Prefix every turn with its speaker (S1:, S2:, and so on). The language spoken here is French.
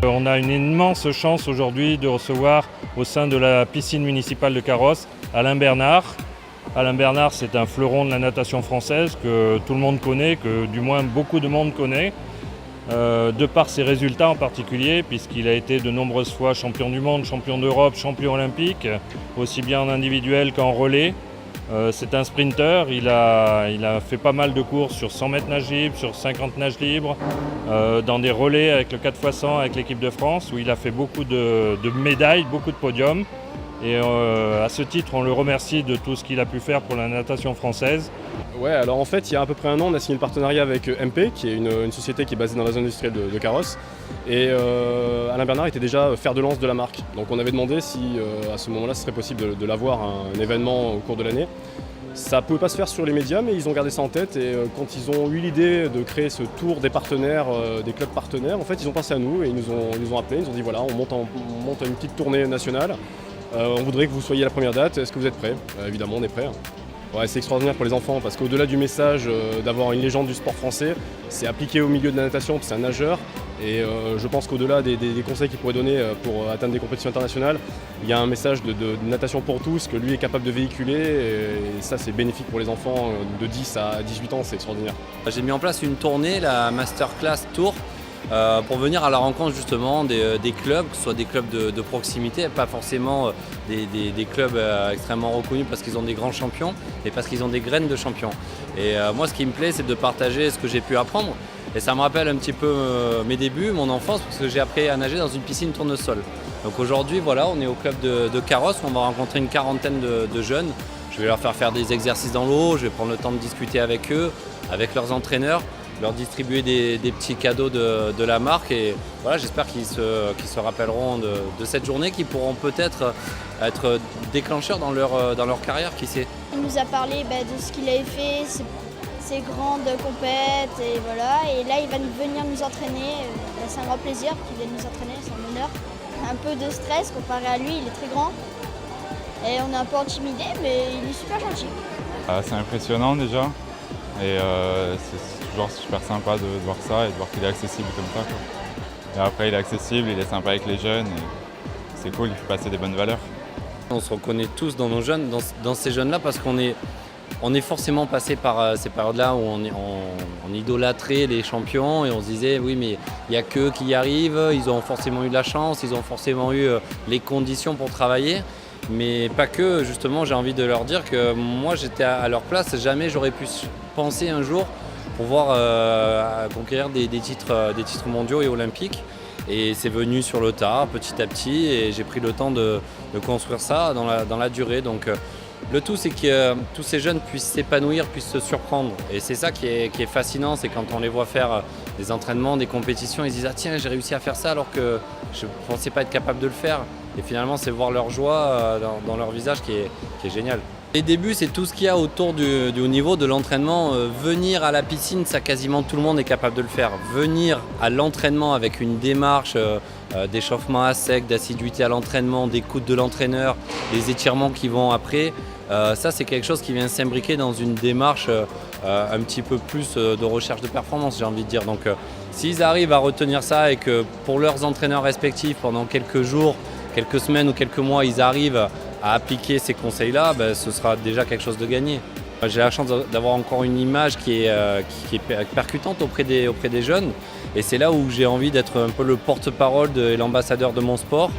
S1: On a une immense chance aujourd'hui de recevoir au sein de la piscine municipale de Carrosse Alain Bernard. Alain Bernard, c'est un fleuron de la natation française que tout le monde connaît, que du moins beaucoup de monde connaît, de par ses résultats en particulier, puisqu'il a été de nombreuses fois champion du monde, champion d'Europe, champion olympique, aussi bien en individuel qu'en relais. C'est un sprinter, il a fait pas mal de courses sur 100 mètres nage libre, sur 50 nages libres, dans des relais avec le 4x100 avec l'équipe de France, où il a fait beaucoup de médailles, beaucoup de podiums. Et à ce titre, on le remercie de tout ce qu'il a pu faire pour la natation française.
S2: Ouais, alors en fait, il y a à peu près un an, on a signé le partenariat avec MP, qui est une société qui est basée dans la zone industrielle de Carrosse. Et Alain Bernard était déjà fer de lance de la marque. Donc on avait demandé si à ce moment-là, ce serait possible de l'avoir un événement au cours de l'année. Ça ne pouvait pas se faire sur les médias, mais ils ont gardé ça en tête. Et quand ils ont eu l'idée de créer ce tour des partenaires, des clubs partenaires, en fait, ils ont pensé à nous et ils nous ont appelés. Ils nous ont dit voilà, on monte une petite tournée nationale. On voudrait que vous soyez la première date. Est-ce que vous êtes prêts ? Évidemment, on est prêts. Ouais, c'est extraordinaire pour les enfants parce qu'au-delà du message d'avoir une légende du sport français, c'est appliqué au milieu de la natation parce que c'est un nageur. Et je pense qu'au-delà des conseils qu'il pourrait donner pour atteindre des compétitions internationales, il y a un message de natation pour tous que lui est capable de véhiculer. Et ça, c'est bénéfique pour les enfants de 10 à 18 ans, c'est extraordinaire.
S3: J'ai mis en place une tournée, la Masterclass Tour, pour venir à la rencontre justement des clubs, que ce soit des clubs de proximité, pas forcément des clubs extrêmement reconnus parce qu'ils ont des grands champions, mais parce qu'ils ont des graines de champions. Et moi, ce qui me plaît, c'est de partager ce que j'ai pu apprendre. Et ça me rappelle un petit peu mes débuts, mon enfance, parce que j'ai appris à nager dans une piscine tournesol. Donc aujourd'hui, voilà, on est au club de Carrosse, on va rencontrer une quarantaine de jeunes. Je vais leur faire des exercices dans l'eau, je vais prendre le temps de discuter avec eux, avec leurs entraîneurs, leur distribuer des petits cadeaux de la marque. Et voilà, j'espère qu'ils se rappelleront de cette journée, qui pourront peut-être être déclencheurs dans leur carrière, qui sait.
S4: Il nous a parlé de ce qu'il avait fait, ses grandes compètes, et voilà. Et là, il va venir nous entraîner. C'est un grand plaisir qu'il vienne nous entraîner, c'est un honneur. Un peu de stress comparé à lui, il est très grand. Et on est un peu intimidé, mais il est super gentil.
S5: C'est impressionnant déjà. Et c'est toujours super sympa de voir ça et de voir qu'il est accessible comme ça, quoi. Et après, il est accessible, il est sympa avec les jeunes. Et c'est cool, il fait passer des bonnes valeurs.
S3: On se reconnaît tous dans nos jeunes, dans ces jeunes-là, parce qu'on est forcément passé par ces périodes-là où on idolâtrait les champions et on se disait oui, mais il n'y a qu'eux qui y arrivent, ils ont forcément eu de la chance, ils ont forcément eu les conditions pour travailler. Mais pas que, justement, j'ai envie de leur dire que moi j'étais à leur place, jamais j'aurais pu penser un jour pouvoir conquérir des titres mondiaux et olympiques. Et c'est venu sur le tard, petit à petit, et j'ai pris le temps de construire ça dans la durée. Donc le tout, c'est que tous ces jeunes puissent s'épanouir, puissent se surprendre. Et c'est ça qui est fascinant, c'est quand on les voit faire des entraînements, des compétitions, ils se disent « Ah tiens, j'ai réussi à faire ça alors que je ne pensais pas être capable de le faire ». Et finalement, c'est voir leur joie dans leur visage qui est génial. Les débuts, c'est tout ce qu'il y a autour du haut niveau, de l'entraînement. Venir à la piscine, ça quasiment tout le monde est capable de le faire. Venir à l'entraînement avec une démarche d'échauffement à sec, d'assiduité à l'entraînement, d'écoute de l'entraîneur, des étirements qui vont après, ça c'est quelque chose qui vient s'imbriquer dans une démarche un petit peu plus de recherche de performance, j'ai envie de dire. Donc s'ils arrivent à retenir ça et que pour leurs entraîneurs respectifs, pendant quelques jours, quelques semaines ou quelques mois, ils arrivent à appliquer ces conseils-là, ce sera déjà quelque chose de gagné. J'ai la chance d'avoir encore une image qui est percutante auprès des jeunes, et c'est là où j'ai envie d'être un peu le porte-parole et l'ambassadeur de mon sport.